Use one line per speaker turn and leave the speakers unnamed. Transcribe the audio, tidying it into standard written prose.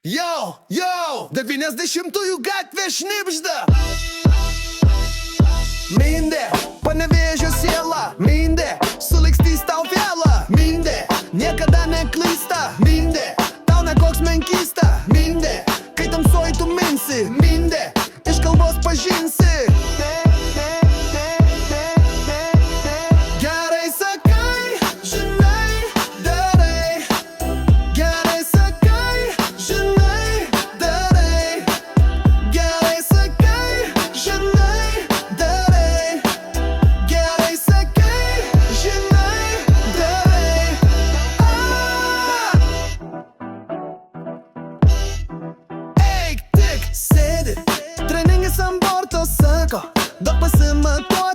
Yo, 90-ųjų gatvė šnibžda. Mindė, Panevėžio siela. Mindė, sulakstys tau vėlą. Mindė, niekada neklysta. Mindė, tau ne koks menkysta. Mindė, kai tamsoj tu minsi. Mindė, iš kalbos pažinsi. Gerai sakai, žinai, darai. Gerai sakai, žinai, darai. Gerai sakai, žinai, darai. Gerai sakai, žinai, darai. Eik tik sėdi, treningas ant borto sako, daug pasimatuoja.